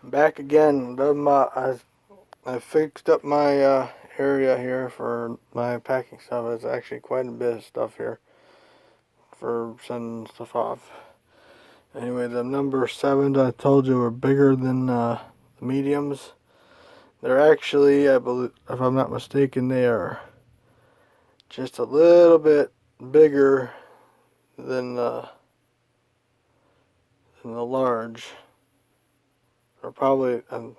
Back again. I fixed up my area here for my packing stuff. It's actually quite a bit of stuff here for sending stuff off. Anyway, the number sevens I told you were bigger than the mediums. They're actually, I believe, if I'm not mistaken, they are just a little bit bigger than the large. Or probably, I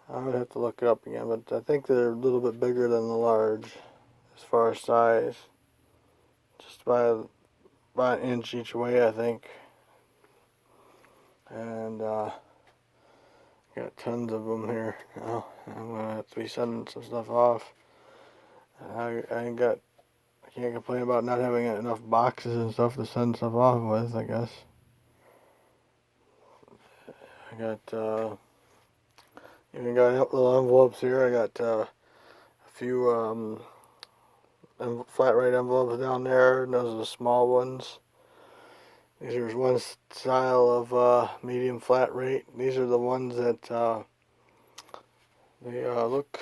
would have to look it up again, but I think they're a little bit bigger than the large as far as size. Just by an inch each way, I think. And got tons of them here now. I'm gonna have to be sending some stuff off. I can't complain about not having enough boxes and stuff to send stuff off with, I guess. I got even got little envelopes here. I got a few flat rate envelopes down there, and those are the small ones. These are one style of medium flat rate. These are the ones that they look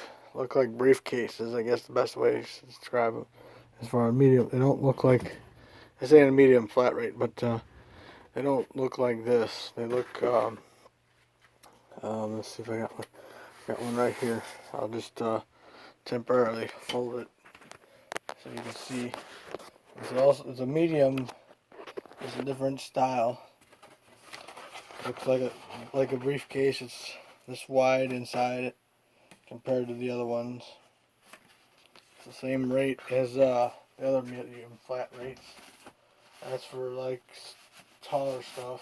like briefcases. I guess the best way to describe them. As far as medium, they don't look like, I say a medium flat rate, but they don't look like this. They look. Let's see if I got one right here. I'll just temporarily fold it so you can see. It's a medium. It's a different style. Looks like a briefcase. It's this wide inside it compared to the other ones. It's the same rate as the other medium flat rates. That's for like taller stuff,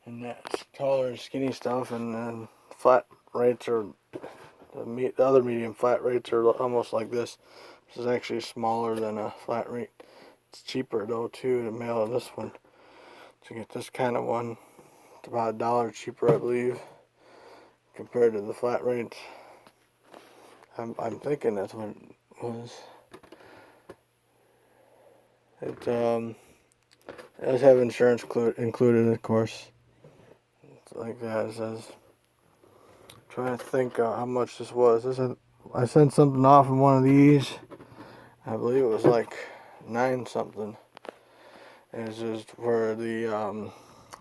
and that's taller and skinny stuff. And then flat rates are the other medium flat rates are almost like this. This is actually smaller than a flat rate. It's cheaper though too to mail this one. To get this kind of one, it's about $1 cheaper, I believe, compared to the flat rates. I'm thinking that's what it was. It does have insurance included, of course. It's like that. It says. I'm trying to think how much this was. I sent something off in one of these. I believe it was like 9 something. And it's just for the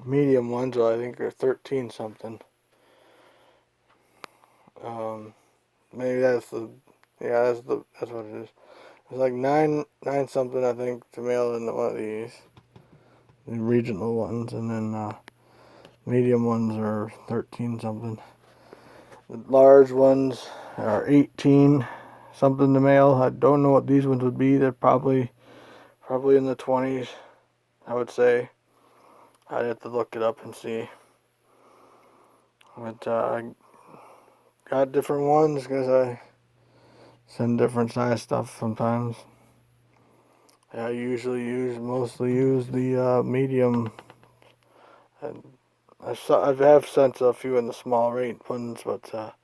medium ones. I think they're 13 something. Maybe that's the. Yeah, that's what it is. It's like nine something, I think, to mail in one of these, the regional ones, and then medium ones are 13 something. The large ones are 18 something to mail. I don't know what these ones would be. They're probably in the 20s, I would say. I'd have to look it up and see. But I got different ones because I send different size stuff sometimes. I mostly use the medium. And I have sent a few in the small rate ones, but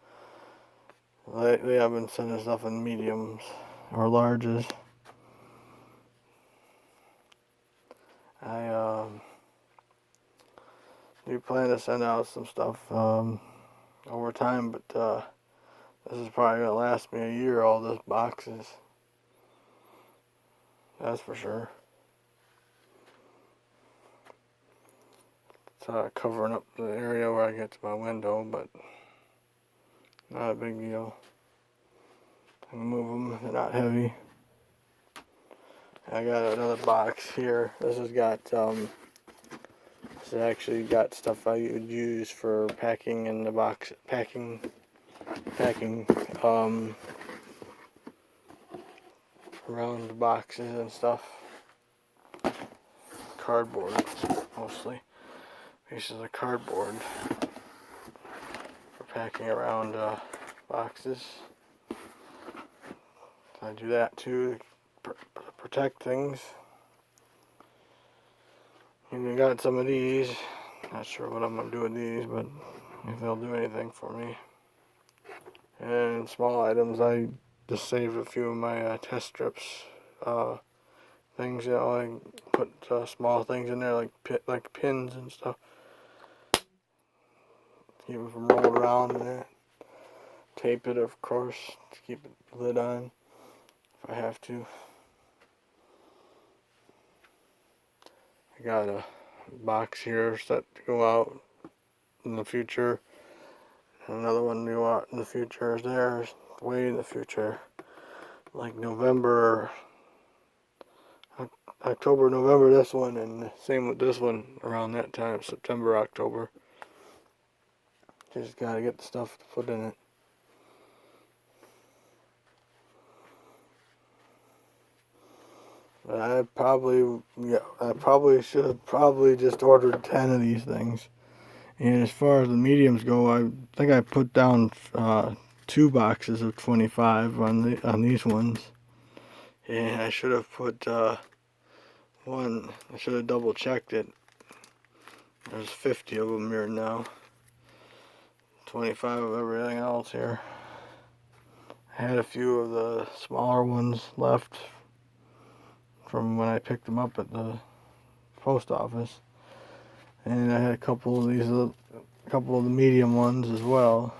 lately I've been sending stuff in mediums or larges. I do plan to send out some stuff over time, but this is probably gonna last me a year. All those boxes, that's for sure. It's covering up the area where I get to my window, but not a big deal. I can move them; they're not heavy. I got another box here. This has actually got stuff I would use for packing in the box, packing, um, around the boxes and stuff. Cardboard, mostly. Pieces of cardboard for packing around boxes. I do that too to protect things. And we got some of these. Not sure what I'm gonna do with these, but if they'll do anything for me. And small items, I just saved a few of my test strips. Things, I put small things in there like pins and stuff. keep it from rolling around in it. Tape it, of course, to keep the lid on if I have to. I got a box here set to go out in the future. Another one to go out in the future is there, way in the future, like November, October, November, this one, and same with this one around that time, September, October. Just gotta get the stuff to put in it. But I probably should have just ordered 10 of these things. And as far as the mediums go, I think I put down 2 boxes of 25 on these ones. And I should have put one. I should have double checked it. There's 50 of them here now. 25 of everything else here. I had a few of the smaller ones left from when I picked them up at the post office, and I had a couple of the medium ones as well,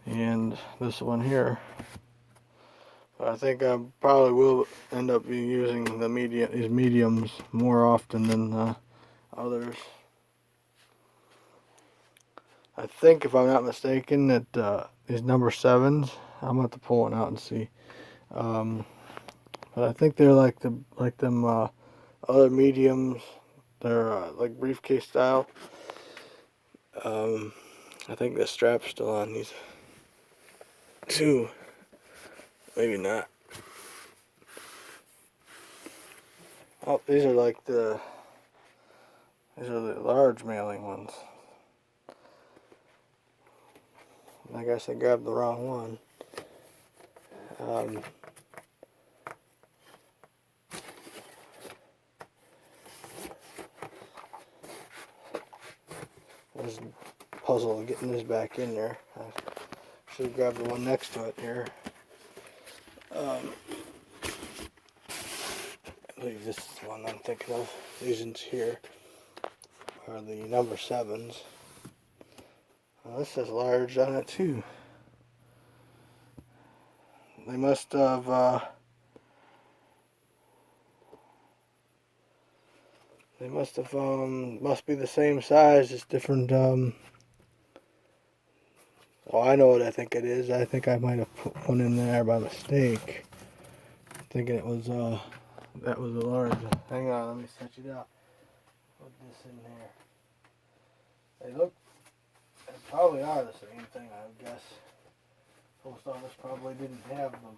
and this one here. But I think I probably will end up using these mediums more often than others. I think, if I'm not mistaken, that these number 7s, I'm gonna have to pull one out and see. But I think they're like them other mediums. They're like briefcase style. I think the strap's still on these 2. Maybe not. Oh, these are the large mailing ones. I guess I grabbed the wrong one. I was puzzled getting this back in there. I should have grabbed the one next to it here. I believe this is the one I'm thinking of. These ones here are the number 7s. Well, this says large on it too. They must have must be the same size, just different. Oh, I know what I think it is. I think I might have put one in there by mistake, thinking it was that was a large. Hang on, let me set it out. Put this in there. They probably are the same thing, I would guess. Post office probably didn't have them.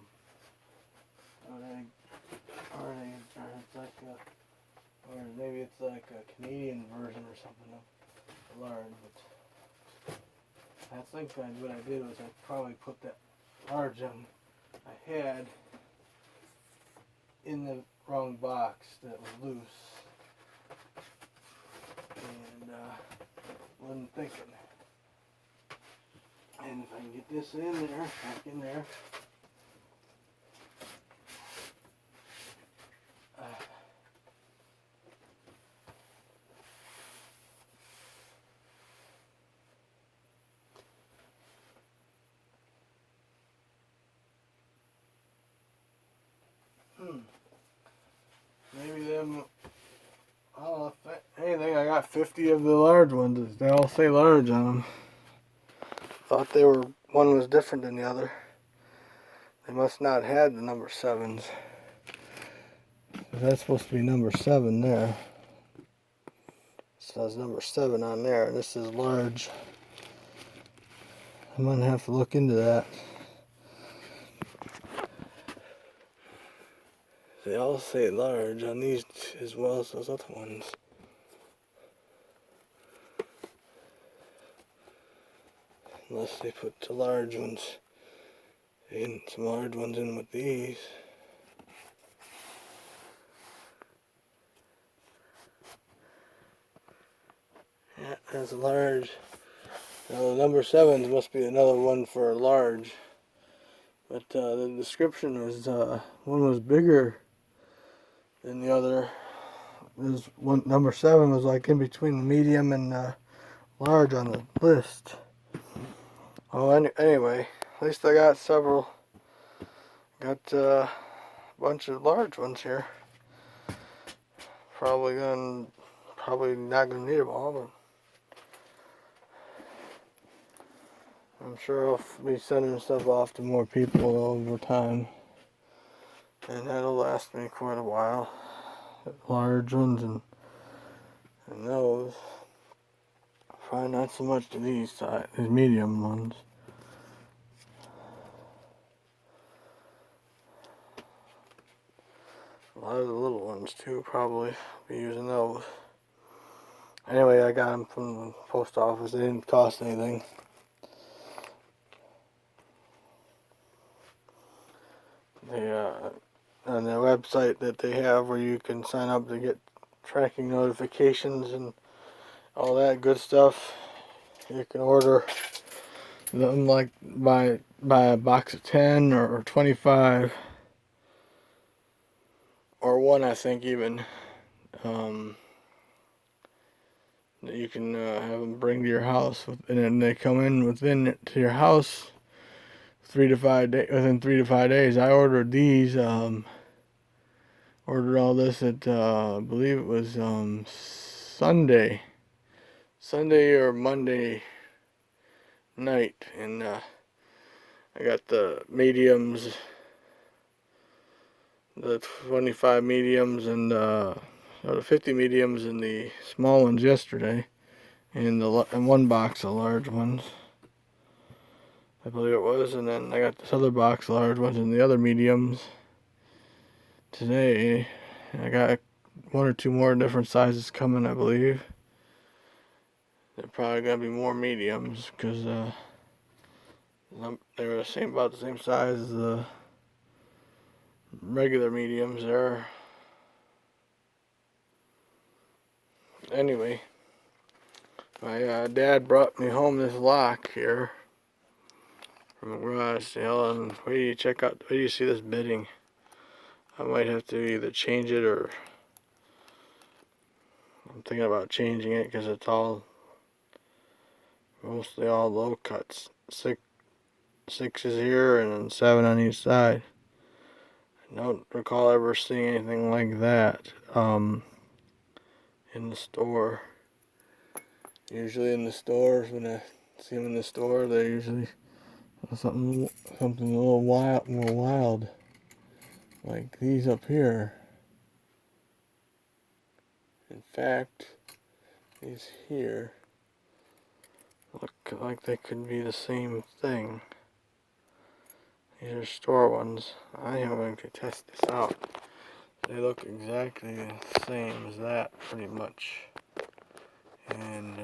Or maybe it's like a Canadian version or something of large. But I think what I did was I probably put that large on I had in the wrong box that was loose, and wasn't thinking. And if I can get this in there, back in there. Maybe them, I don't know, if anything, I got 50 of the large ones. They all say large on them. Thought one was different than the other. They must not have the number 7s. That's supposed to be number 7 there. It says number 7 on there, and this is large. I'm gonna have to look into that. They all say large on these as well as those other ones. Unless they put the large ones in, some large ones in with these. Yeah, there's a large. Now the number 7s must be another one for large. But the description was one was bigger than the other. There's one number 7 was like in between the medium and large on the list. Oh, anyway, at least I got several. Got a bunch of large ones here. Probably not gonna need them all, but I'm sure I'll be sending stuff off to more people over time, and that'll last me quite a while. Large ones and those. Probably not so much to these medium ones. A lot of the little ones too, probably be using those. Anyway, I got them from the post office. They didn't cost anything. They on their website that they have where you can sign up to get tracking notifications and all that good stuff. You can order them like by a box of 10 or 25 or one, I think even. That you can have them bring to your house, and then they come in to your house within 3 to 5 days. I ordered these. Ordered all this at I believe it was Sunday or Monday night, and I got the mediums, the 25 mediums, and the 50 mediums, and the small ones yesterday, and one box of large ones, I believe it was, and then I got this other box of large ones and the other mediums today. I got one or two more different sizes coming, I believe. They're probably gonna be more mediums because they were about the same size as the regular mediums there. Anyway, my dad brought me home this lock here from a garage sale, and wait do you see this bitting? I might have to either change it, or I'm thinking about changing it because it's mostly all low cuts. Sixes here and then 7 on each side. I don't recall ever seeing anything like that in the store. Usually in the stores, when I see them in the store, they're usually something a little more wild, like these up here. In fact, these here look like they could be the same thing. These are store ones. I am going to test this out. They look exactly the same as that, pretty much. And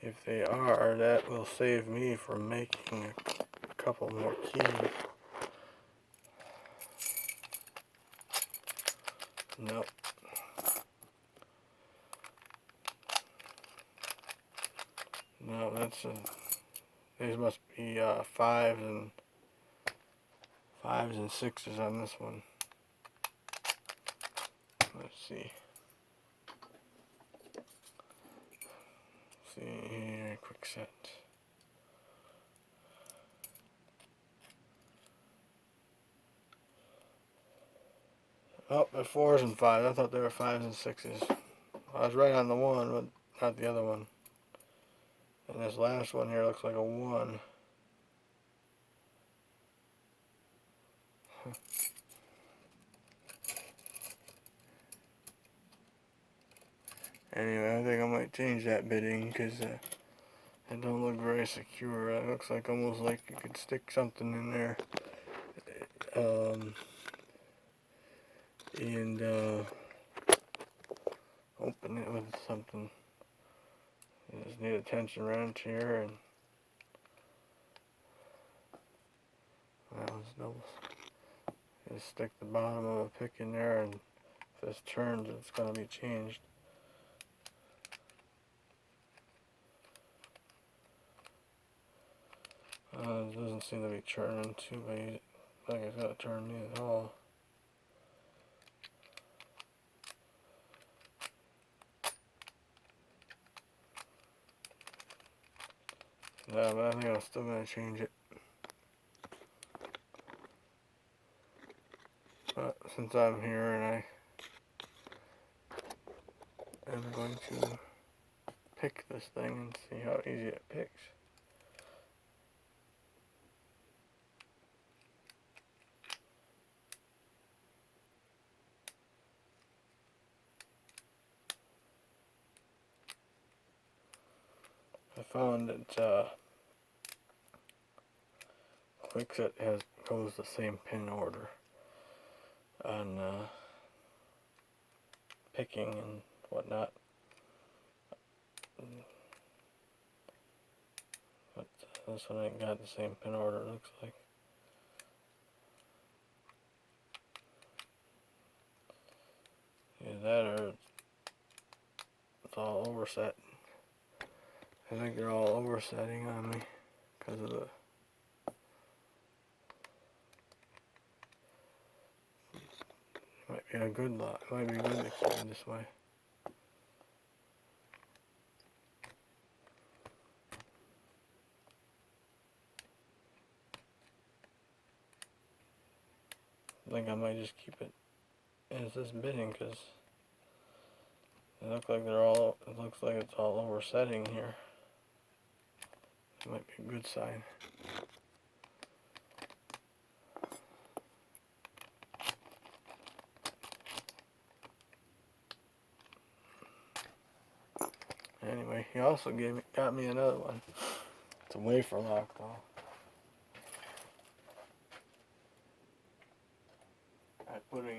if they are, that will save me from making a couple more keys. Nope. No, these must be fives and sixes on this one. Let's see. See here, quick set. Oh, they're 4s and 5s. I thought they were 5s and 6s. I was right on the one, but not the other one. And this last one here looks like a 1. Anyway, I think I might change that bitting because it don't look very secure. It looks like almost like you could stick something in there and open it with something. You just need a tension wrench here, and that was double. Just stick the bottom of a pick in there, and if this turns, it's going to be changed. It doesn't seem to be turning too bad. I think it's going to turn at all. Yeah, but I think I'm still gonna change it. But since I'm here and I am going to pick this thing and see how easy it picks. I found that Kwikset goes the same pin order on picking and whatnot. But this one ain't got the same pin order, it looks like. Either that or it's all overset. I think they're all oversetting on me because of the might be a good lot. It might be good to keep it this way. I think I might just keep it as this bidding because it looks like it's all oversetting here. It might be a good sign. Anyway, he also got me another one. It's a wafer lock though. I put it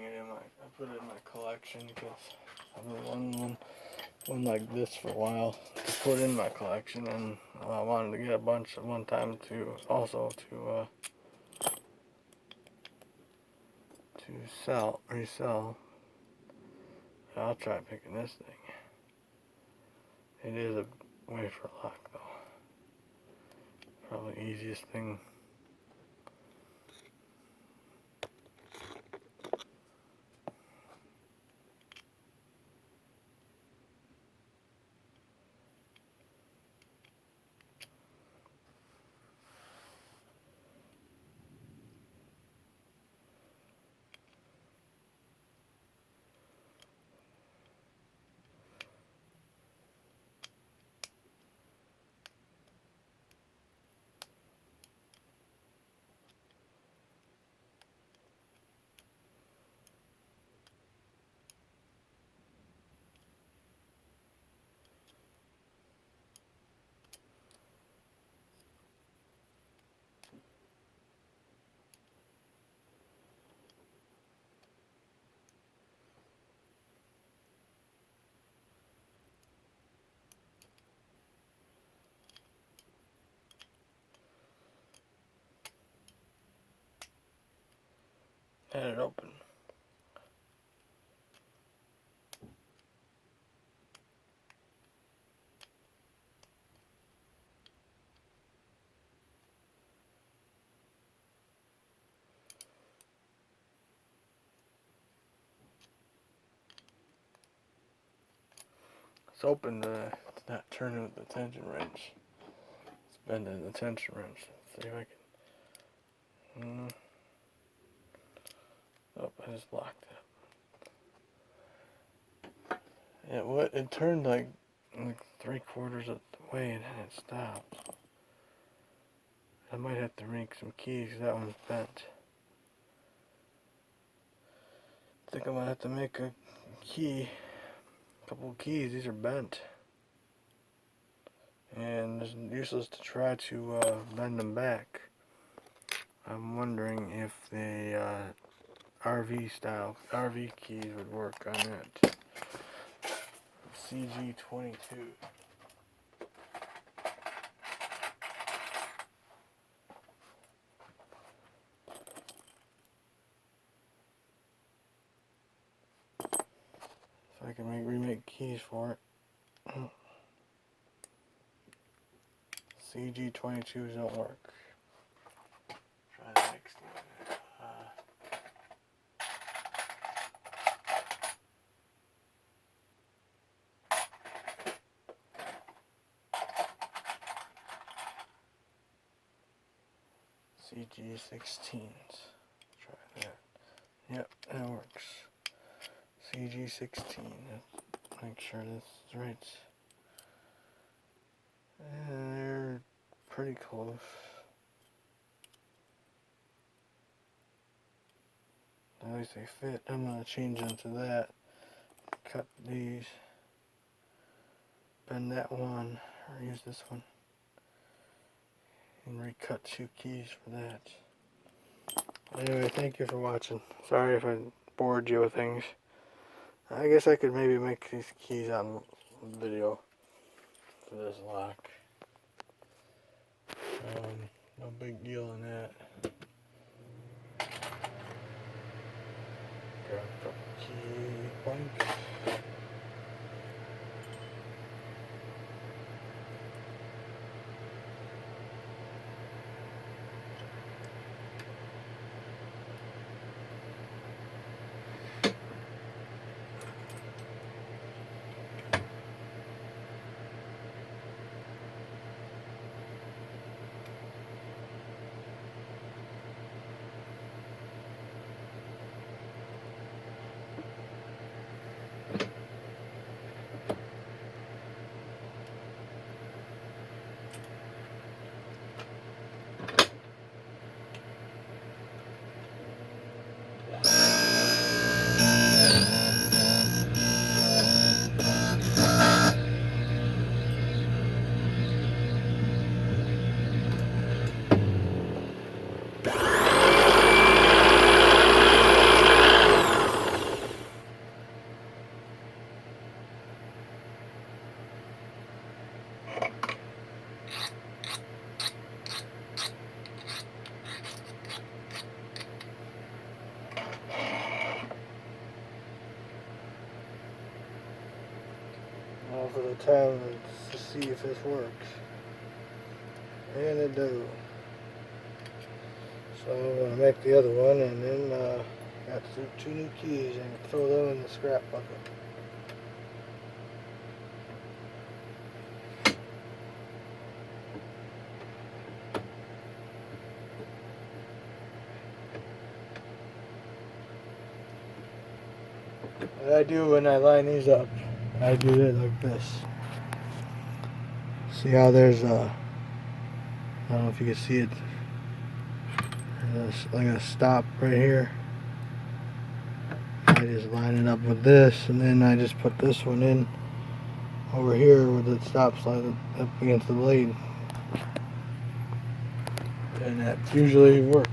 in my collection because I've been wanting one like this for a while to put in my collection, and I wanted to get a bunch at one time to resell. I'll try picking this thing. It is a wafer lock though. Probably the easiest thing. Had it open. It's open to not turning with the tension wrench. It's bending the tension wrench. Let's see if I can. Oh, I just locked it. It turned like 3/4 of the way and then it stopped. I might have to make some keys. That one's bent. I think I'm gonna have to make a couple of keys. These are bent, and it's useless to try to bend them back. I'm wondering if the RV keys would work on that. CG22. So I can remake keys for it. CG22s don't work. Try the next one. CG16s. Try that. Yep, that works. CG16. Make sure this is right. And they're pretty close. At least they fit. I'm going to change them to that. Cut these. Bend that one. Or use this one. And recut 2 keys for that. Anyway, thank you for watching. Sorry if I bored you with things. I guess I could maybe make these keys on video for this lock. No big deal on that. Grab a couple key blanks. Now for the time to see if this works. And it does. So I'm going to make the other one, and then got 2 new keys and throw them in the scrap bucket. What I do when I line these up, I do it like this. See how there's I don't know if you can see it, there's like a stop right here. I just line it up with this, and then I just put this one in over here where the stop's lined up against the blade, and that usually works.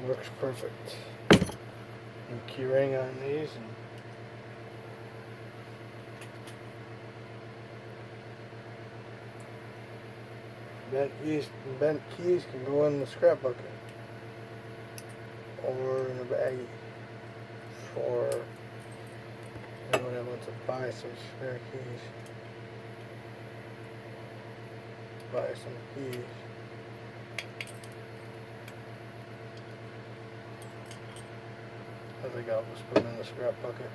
Works perfect. New key ring on these, and bent keys can go in the scrap bucket or in a baggie for anyone that wants to buy some spare keys. Buy some keys. I think I'll just put them in the scrap bucket.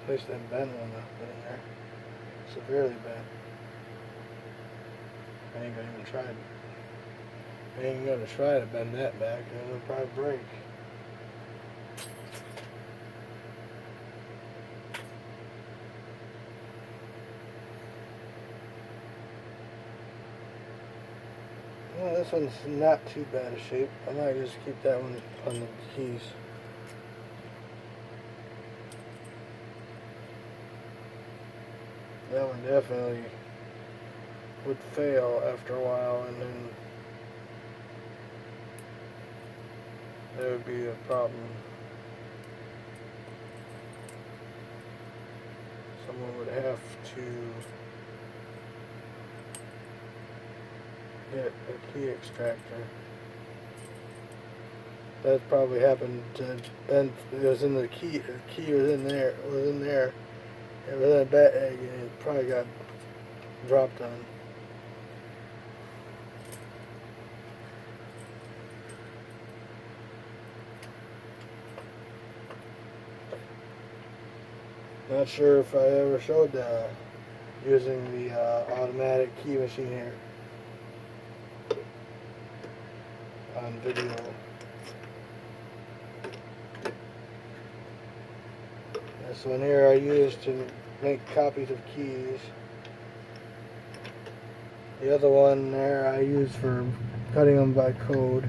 At least that bend one up in there. Severely bent. I ain't gonna even try it. I ain't gonna try to bend that back, and it'll probably break. Well, this one's not too bad a shape. I might just keep that one on the keys. that one definitely would fail after a while, and then that would be a problem. Someone would have to get a key extractor. That probably happened to Ben. It was in the key. The key was in there. It was in there. It was in a bag, and it probably got dropped on. Not sure if I ever showed using the automatic key machine here on video. This one here I use to make copies of keys. The other one there I use for cutting them by code.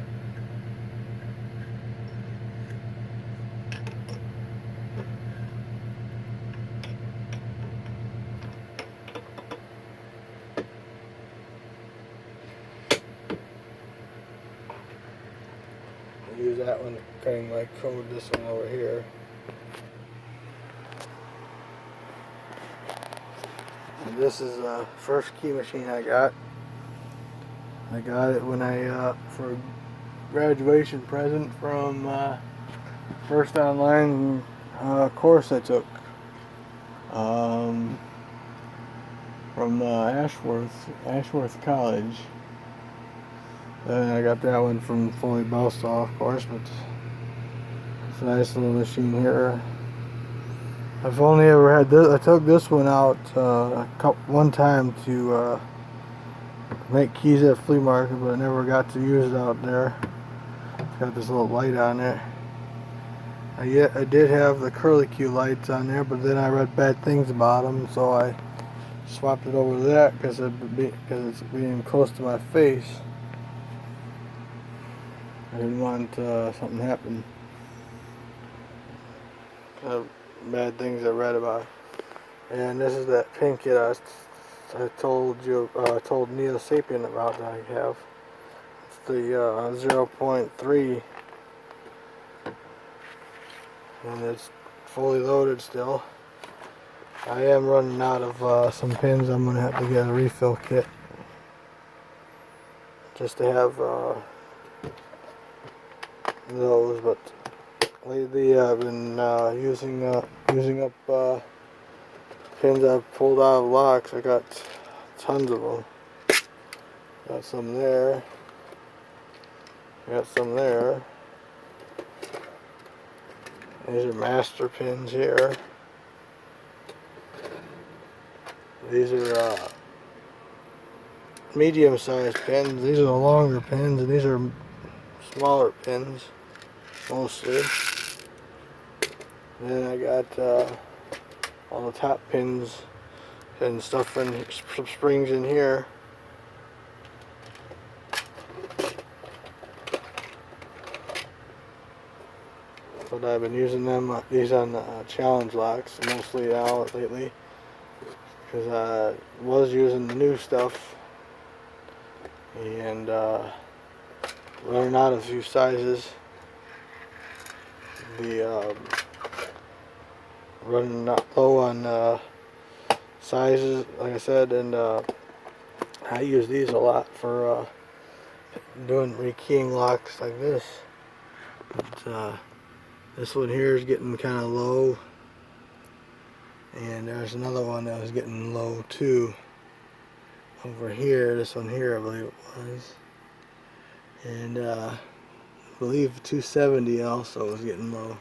I use that one cutting my code, this one over here. And this is the first key machine I got. I got it when for a graduation present from first online course I took from Ashworth College. And I got that one from Foley Balsaw, of course, but it's a nice little machine here. I've only ever had this. I took this one out one time to make keys at a flea market, but I never got to use it out there. It's got this little light on it. I did have the curlicue lights on there, but then I read bad things about them, so I swapped it over to that because it's being close to my face. I didn't want something to happen. Bad things I read about. And this is that pin kit I told Neo Sapien about that I have. It's the 0.3, and it's fully loaded still. I am running out of some pins. I'm gonna have to get a refill kit just to have those, but lately I've been using up pins I've pulled out of locks. I got tons of them. Got some there. Got some there. These are master pins here. These are medium-sized pins. These are the longer pins, and these are smaller pins, mostly. And then I got all the top pins and stuff, and some springs in here. But I've been using these on challenge locks mostly now lately, because I was using the new stuff and running out of a few sizes. Running low on sizes, like I said, and I use these a lot for doing rekeying locks like this. But, this one here is getting kind of low, and there's another one that was getting low too over here. This one here I believe it was, and I believe 270 also was getting low.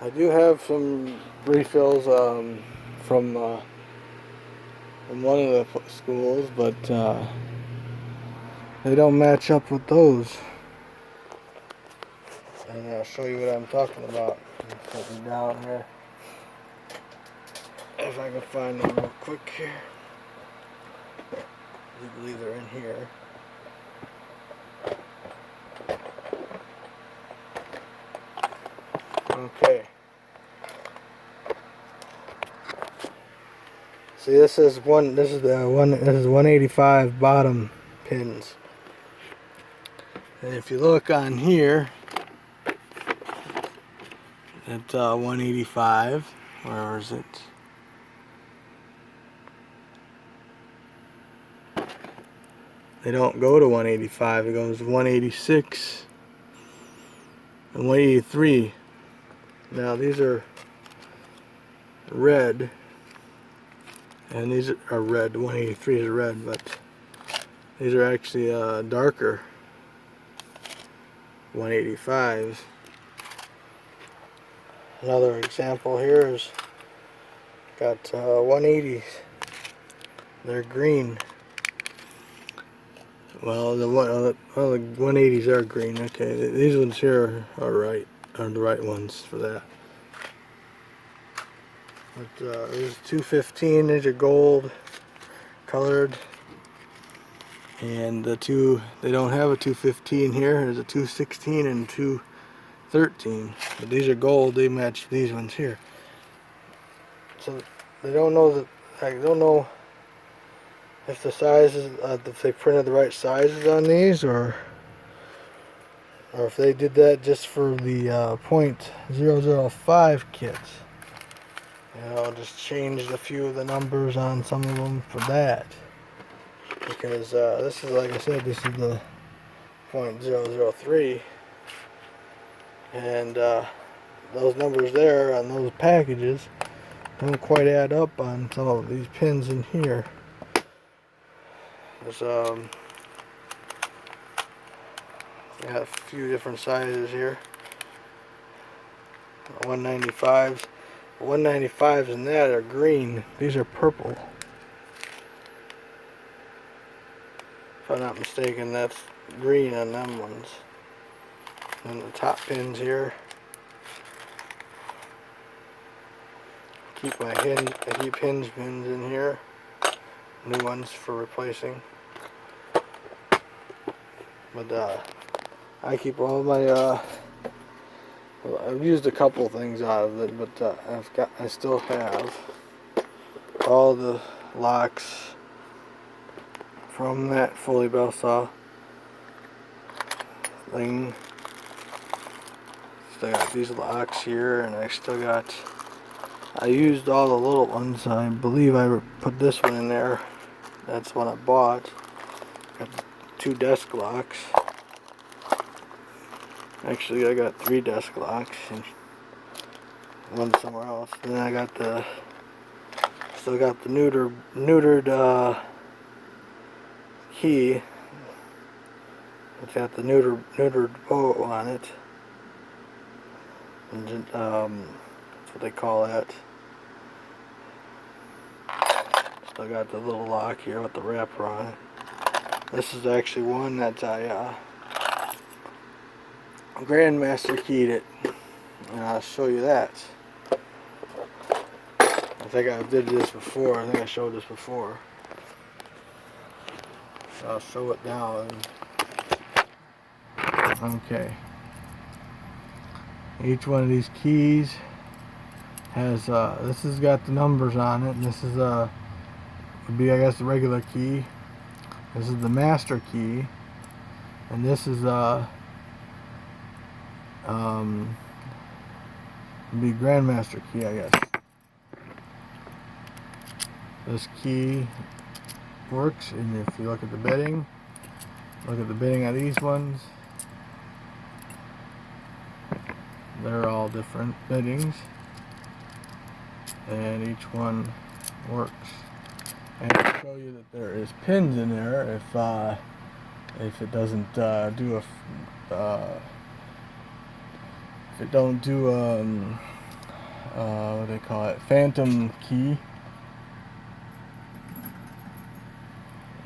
I do have some refills from one of the schools, but they don't match up with those. And I'll show you what I'm talking about. Put them down here. If I can find them real quick here. I believe they're in here. Okay. See, this is one. This is the one. This is 185 bottom pins. And if you look on here, it's 185. Where is it? They don't go to 185. It goes 186 and 183. Now these are red, and these are red. 183 is red, but these are actually darker 185s. Another example here is got 180s. They're green. Well, the 180s are green. Okay, these ones here are the right ones for that. But there's 215. These are gold colored, and the two, they don't have a 215 here. There's a 216 and 213. But these are gold. They match these ones here. So they don't know that. I don't know if the sizes, if they printed the right sizes on these, or if they did that just for the .005 kits. You know, just changed a few of the numbers on some of them for that. Because this is, like I said, this is the .003, and those numbers there on those packages don't quite add up on some of these pins in here. There's we got a few different sizes here. 195s. 195s in that are green. These are purple. If I'm not mistaken, that's green on them ones. And the top pins here. I keep hinge pins in here. New ones for replacing. But I keep all my well, I've used a couple things out of it, but I still have all the locks from that Foley bell saw thing. Still got these locks here, and I used all the little ones. I believe I put this one in there. That's what I bought. Got 2 desk locks. Actually, I got 3 desk locks and one somewhere else. Then I got still got the neutered key. It's got the neutered bow on it. And that's what they call that. Still got the little lock here with the wrapper on it. This is actually one that I Grandmaster keyed it, and I'll show you that. I think I did this before. I think I showed this before. So I'll show it now. Okay. Each one of these keys has this has got the numbers on it, and this is would be, I guess, the regular key. This is the master key, and this is be Grandmaster key, I guess. This key works, and if you look at the bitting on these ones, they're all different bittings, and each one works. And to show you that there is pins in there, if it doesn't do if it don't do what do they call it, phantom key.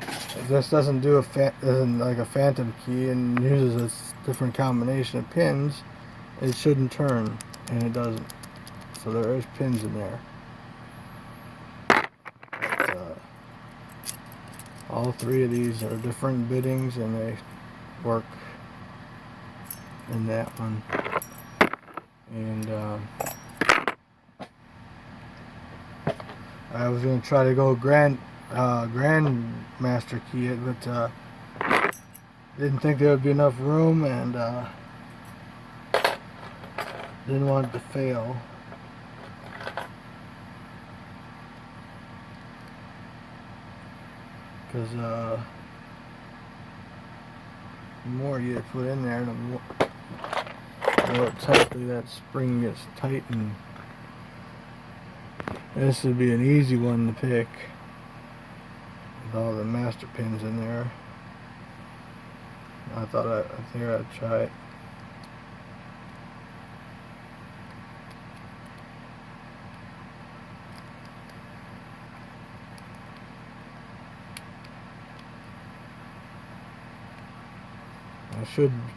If this doesn't do like a phantom key and uses a different combination of pins, it shouldn't turn, and it doesn't. So there is pins in there. All 3 of these are different bittings, and they work in that one. And I was gonna try to go grandmaster key it, but didn't think there would be enough room, and didn't want it to fail. Because the more you put in there, the more tightly that spring gets tightened. This would be an easy one to pick with all the master pins in there. I think I'd try it.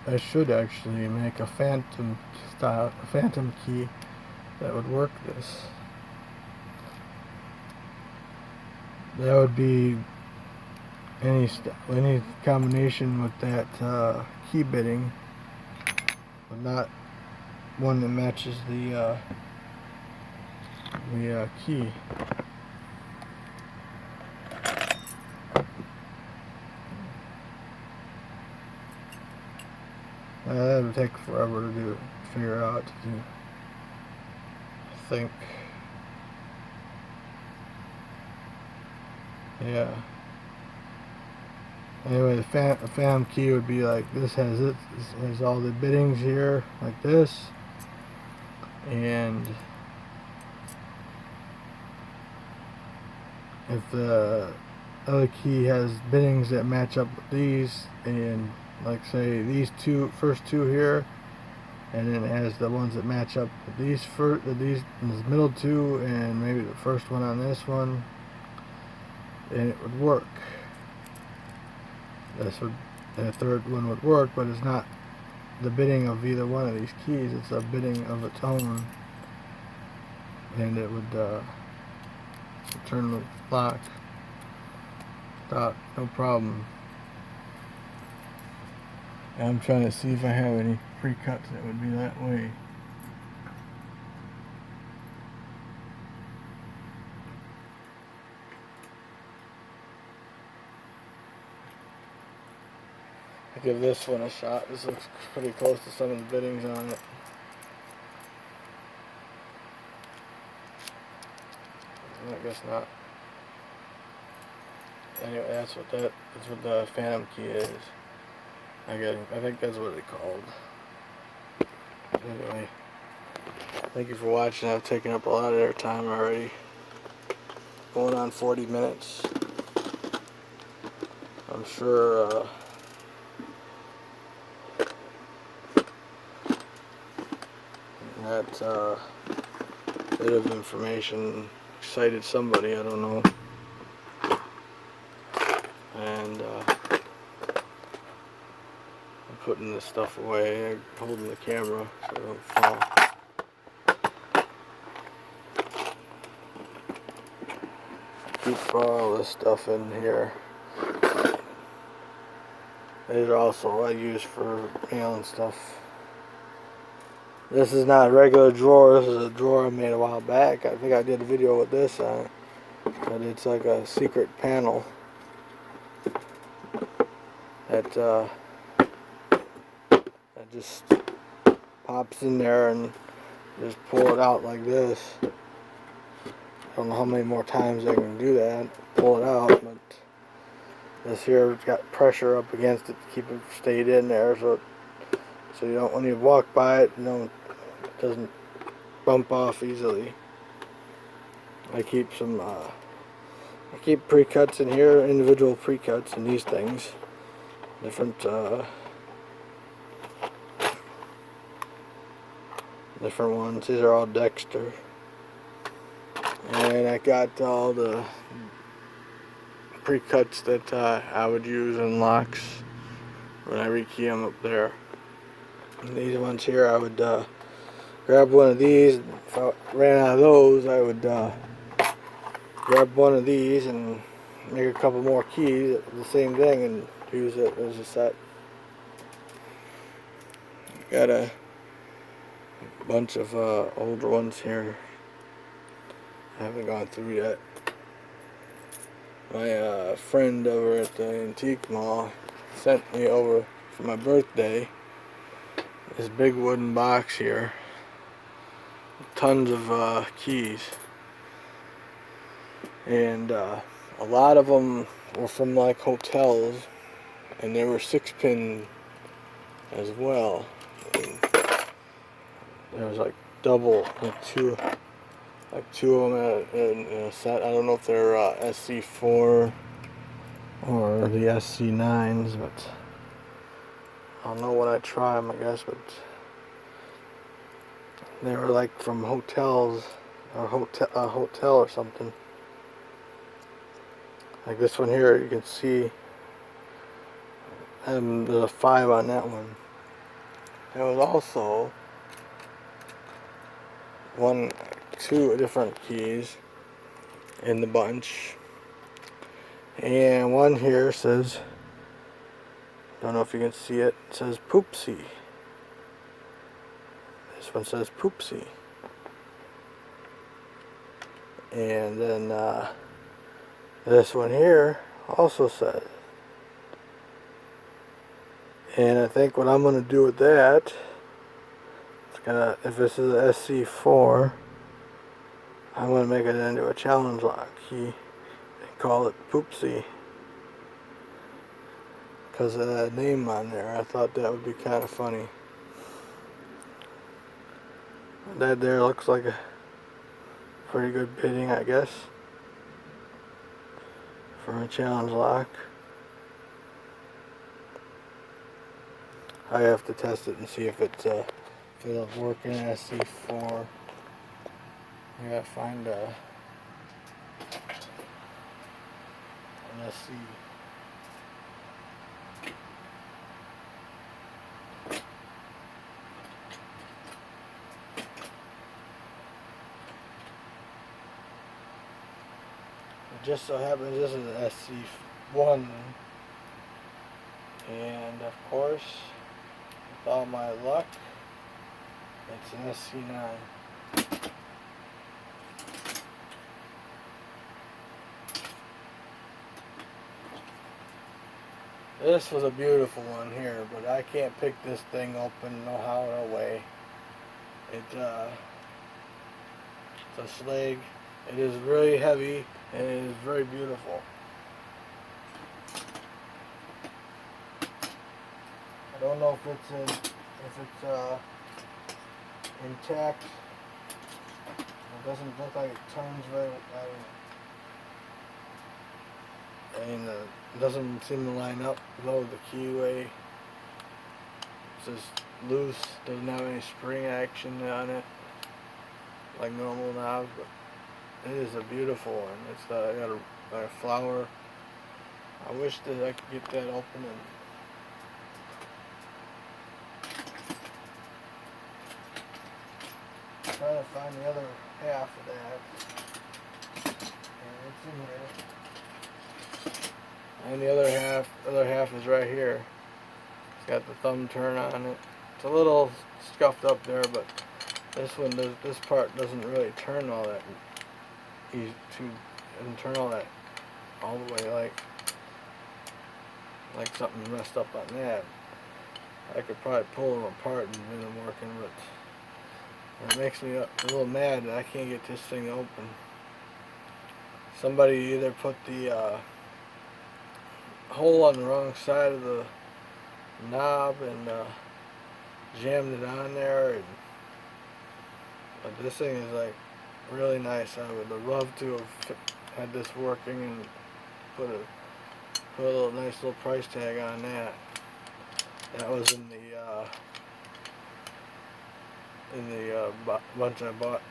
I should actually make a phantom key that would work this. That would be any combination with that key bitting, but not one that matches the key. That would take forever to figure out. I think. Yeah. Anyway, the phantom key would be like this. This has all the bittings here, like this, and if the other key has bittings that match up with these, and like say these first two here, and then it has the ones that match up with these middle two, and maybe the first one on this one, and it would work. The third one would work, but it's not the bidding of either one of these keys. It's a bidding of its own, and it would turn the lock. No problem. And I'm trying to see if I have any pre-cuts that would be that way. I'll give this one a shot. This looks pretty close to some of the biddings on it. I guess not. Anyway, that's what the phantom key is. I think that's what it's called. Anyway, thank you for watching. I've taken up a lot of their time already. Going on 40 minutes. I'm sure that bit of information excited somebody, I don't know. And I'm putting this stuff away. I'm holding the camera so it don't fall. Keep all this stuff in here. These are also I use for mail and stuff. This is not a regular drawer. This is a drawer I made a while back. I think I did a video with this on it, but it's like a secret panel that just pops in there and just pull it out like this. I don't know how many more times I can do that, pull it out, but this here has got pressure up against it to keep it stayed in there, so you don't, when you walk by it, you know, it doesn't bump off easily. I keep pre-cuts in here, individual pre-cuts in these things, different ones. These are all Dexter. And I got all the pre-cuts that I would use in locks when I rekey them up there. And these ones here, I would grab one of these. If I ran out of those, I would grab one of these and make a couple more keys, the same thing, and use it as a set. Got a bunch of older ones here. I haven't gone through yet. My friend over at the antique mall sent me over for my birthday this big wooden box here, tons of keys, and a lot of them were from like hotels, and they were 6-pin as well. And there was like double, like two of them in a set. I don't know if they're SC4 or the SC9s, but I'll know when I try them, I guess. But they were like from hotels, or a hotel or something. Like this one here, you can see, and there's a 5 on that one. There was also two different keys in the bunch, and one here says, don't know if you can see it, it says Poopsie. This one says Poopsie. And then this one here also says. And I think what I'm going to do with that, if this is a SC4, I'm going to make it into a challenge lock key and call it Poopsie. Because of that name on there, I thought that would be kind of funny. That there looks like a pretty good bidding, I guess, for a challenge lock. I have to test it and see if it'll work in SC4. I gotta find an SC. It just so happens this is an SC1, and of course, with all my luck, it's an SC9. This was a beautiful one here, but I can't pick this thing open no how, no way. It's a slag. It is really heavy and it is very beautiful. I don't know if it's intact. It doesn't look like it turns very. And it doesn't seem to line up below the keyway. It's just loose, doesn't have any spring action on it like normal knobs, but it is a beautiful one. It's got a flower. I wish that I could get that open and try to find the other half of that. And it's in here. And the other half is right here. It's got the thumb turn on it. It's a little scuffed up there, but this part doesn't really turn all that easy doesn't turn all the way like something messed up on that. I could probably pull them apart and get them working, but it makes me a little mad that I can't get this thing open. Somebody either put the hole on the wrong side of the knob and jammed it on there, but this thing is like really nice. I would have loved to have had this working and put a little nice little price tag on that. That was in the bunch I bought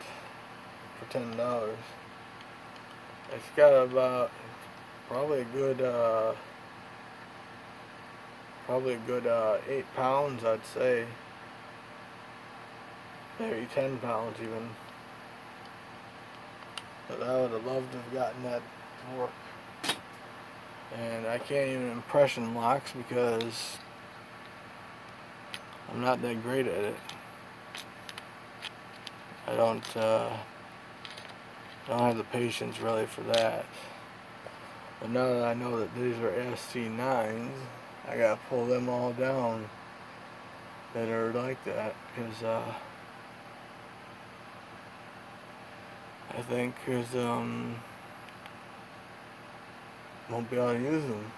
for $10. It's got about probably a good 8 pounds, I'd say. Maybe 10 pounds even. But I would have loved to have gotten that to work. And I can't even impression locks because I'm not that great at it. I don't have the patience really for that. But now that I know that these are SC9s, I gotta pull them all down that are like that, because I think won't be able to use them.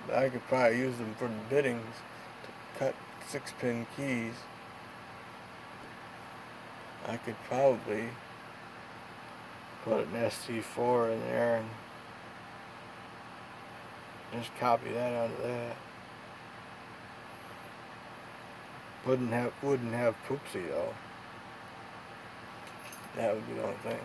But I could probably use them for the biddings to cut 6-pin keys. I could probably put an SC4 in there and just copy that out of that. Wouldn't have Poopsie though. That would be the only thing.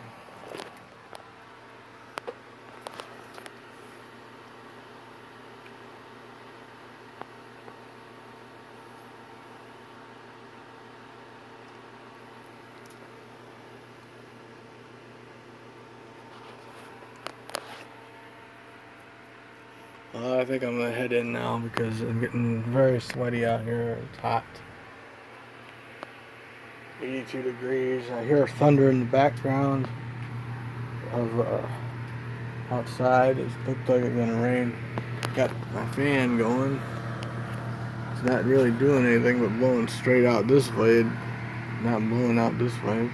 I think I'm gonna head in now because I'm getting very sweaty out here. It's hot. 82 degrees. I hear thunder in the background of outside. It looks like it's gonna rain. Got my fan going. It's not really doing anything but blowing straight out this way, not blowing out this way.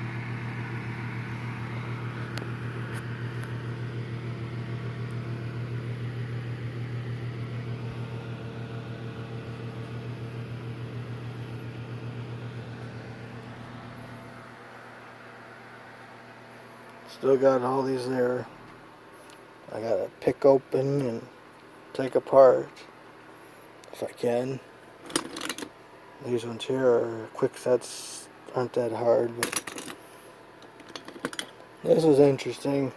Still got all these there. I gotta pick open and take apart if I can. These ones here are quick sets, aren't that hard, but this is interesting.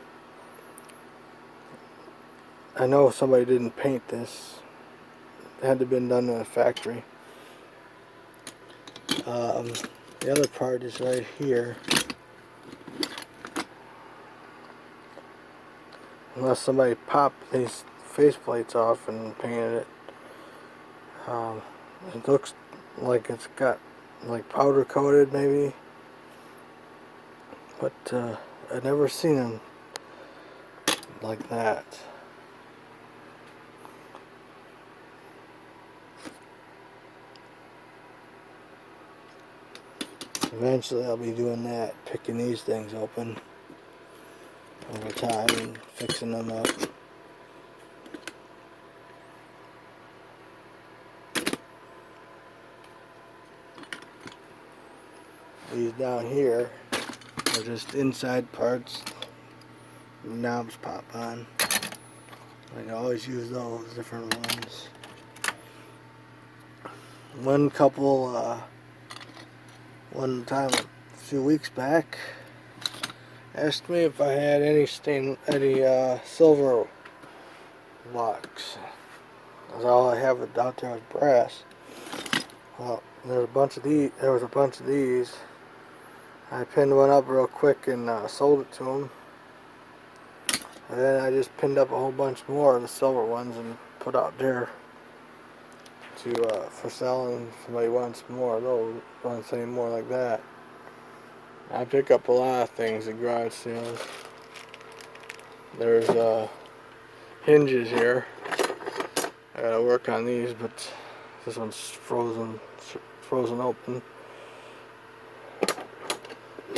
I know somebody didn't paint this. It had to have been done in a factory. The other part is right here. Unless somebody popped these faceplates off and painted it. It looks like it's got like powder coated maybe, but I've never seen them like that. Eventually I'll be doing that, picking these things open over time and fixing them up. These down here are just inside parts. Knobs pop on. I can always use those different ones. One time a few weeks back asked me if I had any silver locks. That's all I have out there was brass. Well, there was a bunch of these. I pinned one up real quick and sold it to him. And then I just pinned up a whole bunch more of the silver ones and put out there for selling. If somebody wants more of those, wants any more like that. I pick up a lot of things at garage sales. There's hinges here. I gotta work on these, but this one's frozen open.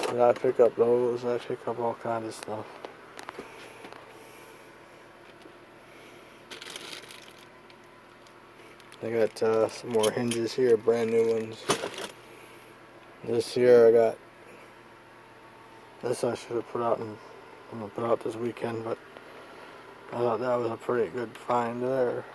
And I pick up those, and I pick up all kinds of stuff. I got some more hinges here, brand new ones. This here I got. This I should have put out, I'm gonna put out this weekend, but I thought that was a pretty good find there.